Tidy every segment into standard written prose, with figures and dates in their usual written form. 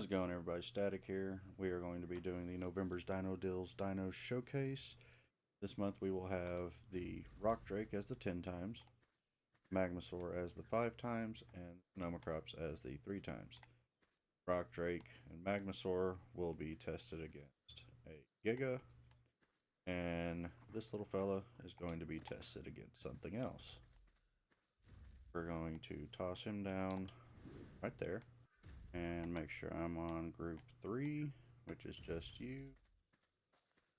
How's it going, everybody? Static here. We are going to be doing the November's Dino Deals Dino Showcase. This month we will have the Rock Drake as the 10 times, Magmasaur as the 5 times, and Sinomacrops as the 3 times. Rock Drake and Magmasaur will be tested against a Giga, and this little fella is going to be tested against something else. We're going to toss him down right there and make sure I'm on group 3, which is just you.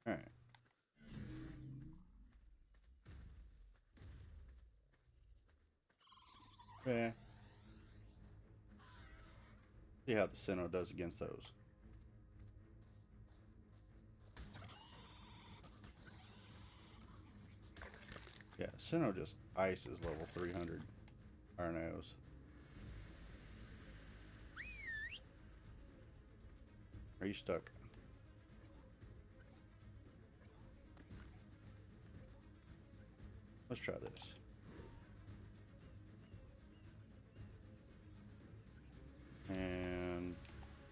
Alright. Yeah. See how the Sinnoh does against those. Yeah, Sinnoh just ices level 300 Arnaos. Are you stuck? Let's try this. And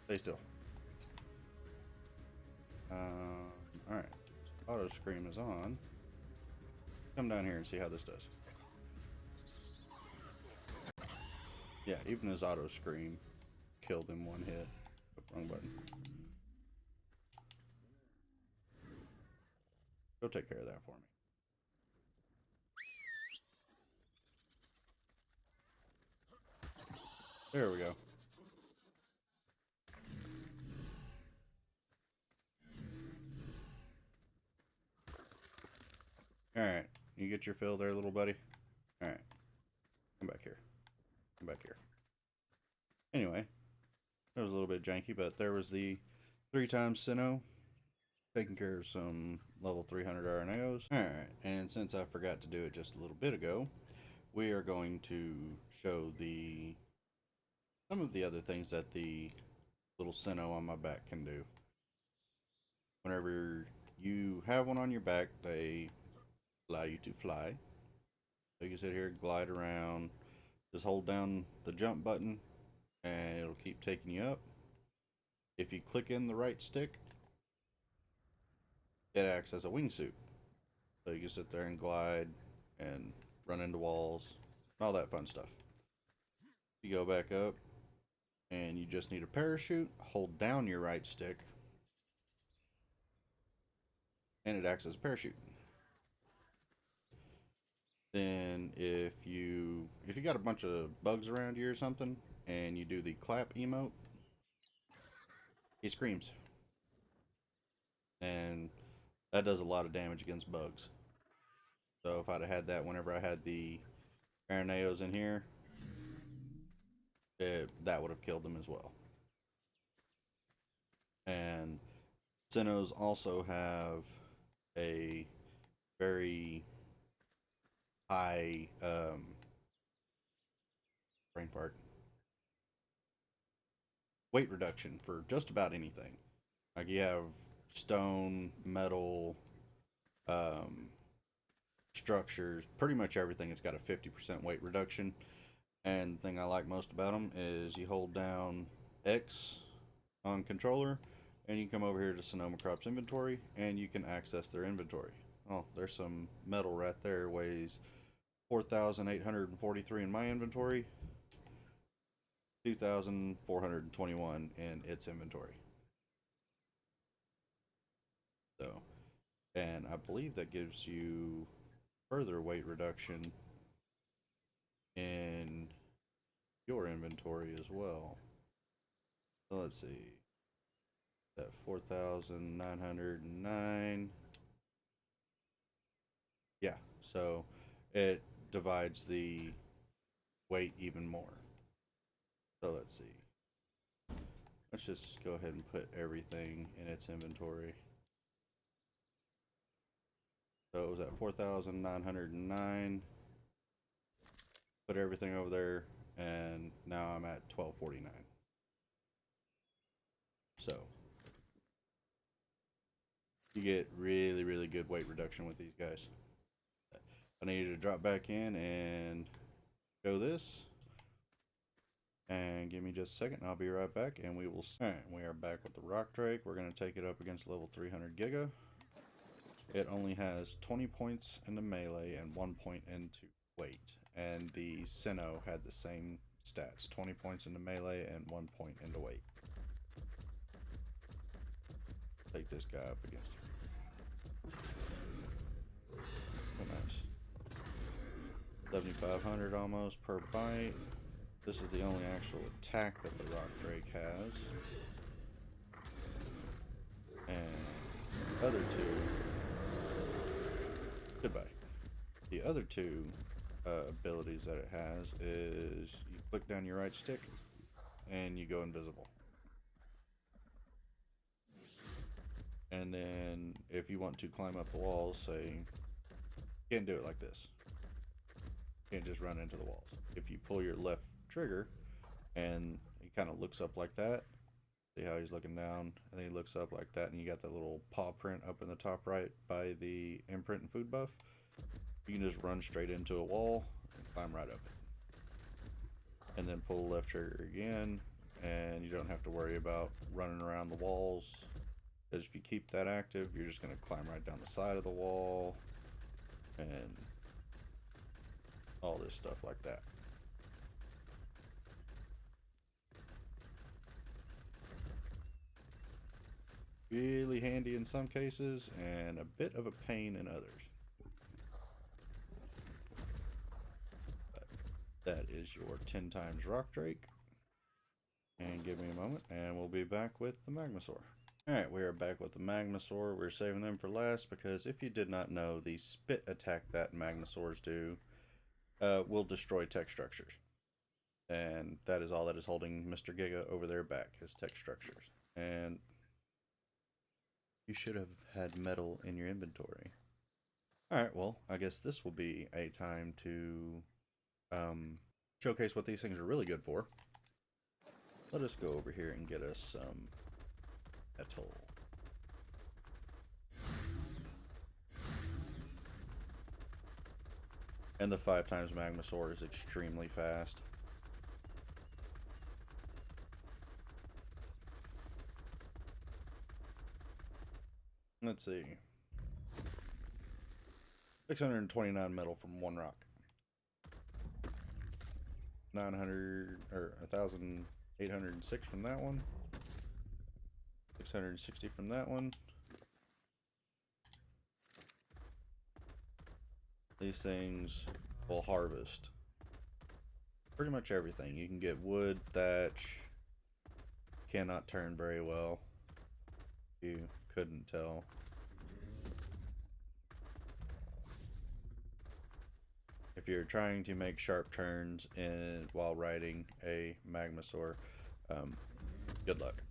stay still. Alright. Auto Scream is on. Come down here and see how this does. Yeah, even his Auto Scream killed him one hit. Oh, wrong button. Go take care of that for me. There we go. Alright, you get your fill there, little buddy? Alright. Come back here. Come back here. Anyway, it was a little bit janky, but there was the 3 times Sinnoh taking care of some level 300 RNAs. Alright, and since I forgot to do it just a little bit ago, we are going to show some of the other things that the little Sinnoh on my back can do. Whenever you have one on your back, they allow you to fly. So you can sit here, glide around, just hold down the jump button, and it'll keep taking you up. If you click in the right stick, it acts as a wingsuit. So you can sit there and glide and run into walls, all that fun stuff. You go back up, and you just need a parachute, hold down your right stick, and it acts as a parachute. Then if you got a bunch of bugs around you or something, and you do the clap emote, he screams. And that does a lot of damage against bugs. So if I'd have had that whenever I had the Aranaos in here, that would have killed them as well. And Sinnohs also have a very high brain fart weight reduction for just about anything. Like you have stone, metal, structures, pretty much everything. It's got a 50% weight reduction. And the thing I like most about them is you hold down X on controller, and you come over here to Sinomacrops inventory, and you can access their inventory. Oh, there's some metal right there. It weighs 4,843 in my inventory, 2,421 in its inventory. So, and I believe that gives you further weight reduction in your inventory as well. So let's see. That 4,909. Yeah, so it divides the weight even more. So let's see. Let's just go ahead and put everything in its inventory. So it was at 4,909. Put everything over there, and now I'm at 1249. So you get really, really good weight reduction with these guys. I need you to drop back in and show this. And give me just a second, and I'll be right back, and we will. Alright, we are back with the Rock Drake. We're going to take it up against level 300 Giga. It only has 20 points into melee and 1 point into weight. And the Sino had the same stats, 20 points into melee and 1 point into weight. Take this guy up against you. Oh, nice. 7,500 almost per bite. This is the only actual attack that the Rock Drake has. And the other two... Goodbye. The other two abilities that it has is you click down your right stick and you go invisible. And then if you want to climb up the walls, say, you can't do it like this. You can't just run into the walls. If you pull your left trigger and he kind of looks up like that, see how he's looking down, and then he looks up like that, and you got that little paw print up in the top right by the imprint and food buff. You can just run straight into a wall and climb right up it. And then pull the left trigger again, and you don't have to worry about running around the walls. Because if you keep that active, you're just going to climb right down the side of the wall and all this stuff like that. Really handy in some cases and a bit of a pain in others. But that is your 10 times Rock Drake. And give me a moment and we'll be back with the Magmasaur. Alright, we are back with the Magmasaur. We're saving them for last because if you did not know, the spit attack that Magmasaurs do will destroy tech structures. And that is all that is holding Mr. Giga over their back, his tech structures. And you should have had metal in your inventory. Alright, well, I guess this will be a time to showcase what these things are really good for. Let us go over here and get us some metal. And the 5 times Magmasaur is extremely fast. Let's see. 629 metal from one rock. 900 or 1,806 from that one. 660 from that one. These things will harvest pretty much everything. You can get wood, thatch. Cannot turn very well. You couldn't tell. If you're trying to make sharp turns while riding a Magmasaur, good luck.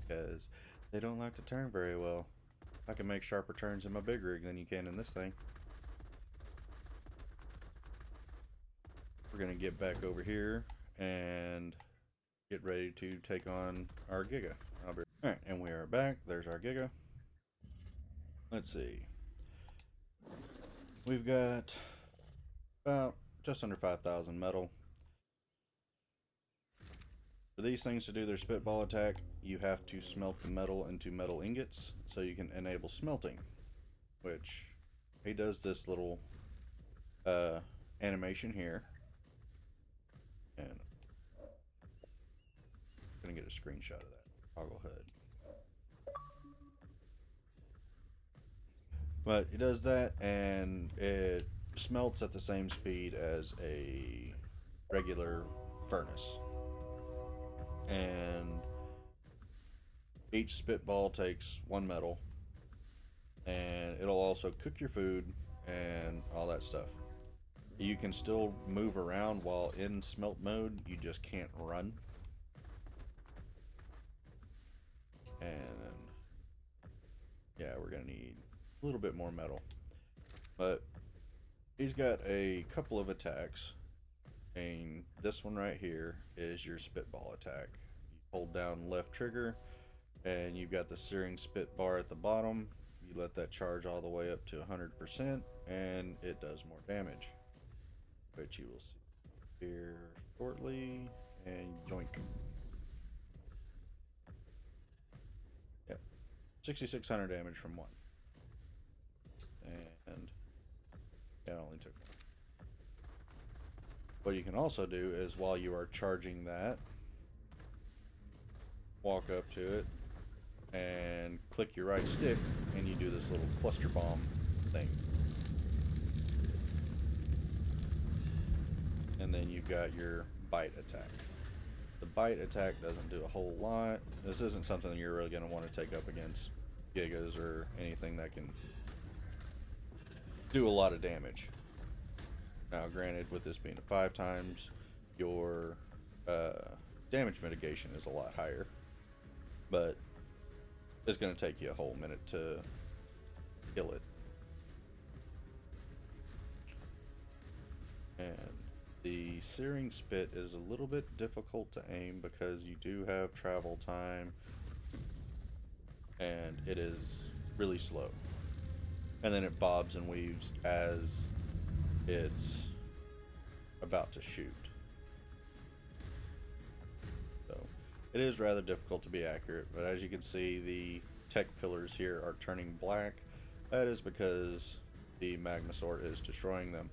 Because they don't like to turn very well. I can make sharper turns in my big rig than you can in this thing. We're going to get back over here and get ready to take on our Giga. Alright, and we are back. There's our Giga. Let's see. We've got about just under 5,000 metal. For these things to do their spitball attack, you have to smelt the metal into metal ingots so you can enable smelting, which he does this little animation here. And I'm gonna get a screenshot of that toggle HUD. But it does that, and it smelts at the same speed as a regular furnace. And each spitball takes 1 metal, and it'll also cook your food and all that stuff. You can still move around while in smelt mode, you just can't run. And yeah, we're gonna need a little bit more metal. But he's got a couple of attacks, and this one right here is your spitball attack. You hold down left trigger, and you've got the searing spit bar at the bottom. You let that charge all the way up to 100%, and it does more damage, which you will see here shortly, and yoink. Yep, 6,600 damage from one. And yeah, it only took one. What you can also do is while you are charging that, walk up to it and click your right stick, and you do this little cluster bomb thing. And then you've got your bite attack. The bite attack doesn't do a whole lot. This isn't something you're really going to want to take up against Gigas or anything that can do a lot of damage. Now, granted, with this being a 5 times, your damage mitigation is a lot higher, but it's going to take you a whole minute to kill it. And the Searing Spit is a little bit difficult to aim because you do have travel time, and it is really slow. And then it bobs and weaves as it's about to shoot. So it is rather difficult to be accurate, but as you can see, the tech pillars here are turning black. That is because the Magmasaur is destroying them.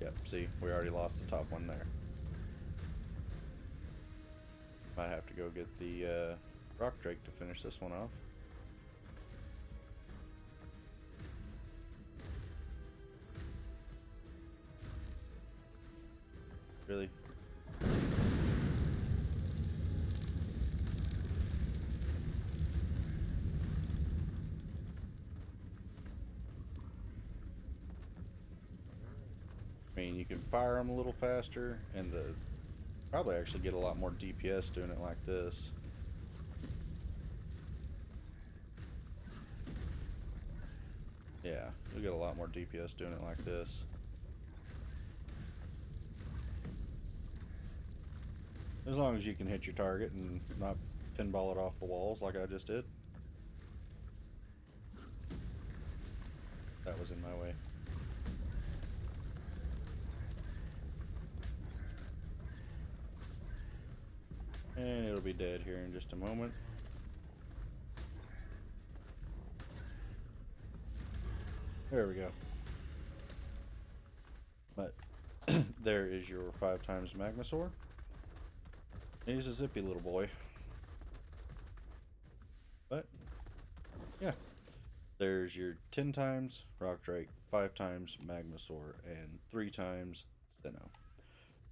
Yep, see, we already lost the top one there. Might have to go get the Rock Drake to finish this one off. Really? I mean, you can fire them a little faster, and probably actually get a lot more DPS doing it like this. Yeah, you'll get a lot more DPS doing it like this. As long as you can hit your target and not pinball it off the walls like I just did. That was in my way. And it'll be dead here in just a moment. There we go. But there is your 5 times Magmasaur. He's a zippy little boy. But yeah, there's your 10 times Rock Drake, 5 times Magmasaur, and 3 times Sino.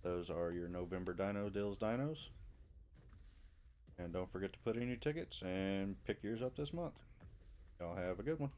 Those are your November Dino Deals dinos. And don't forget to put in your tickets and pick yours up this month. Y'all have a good one.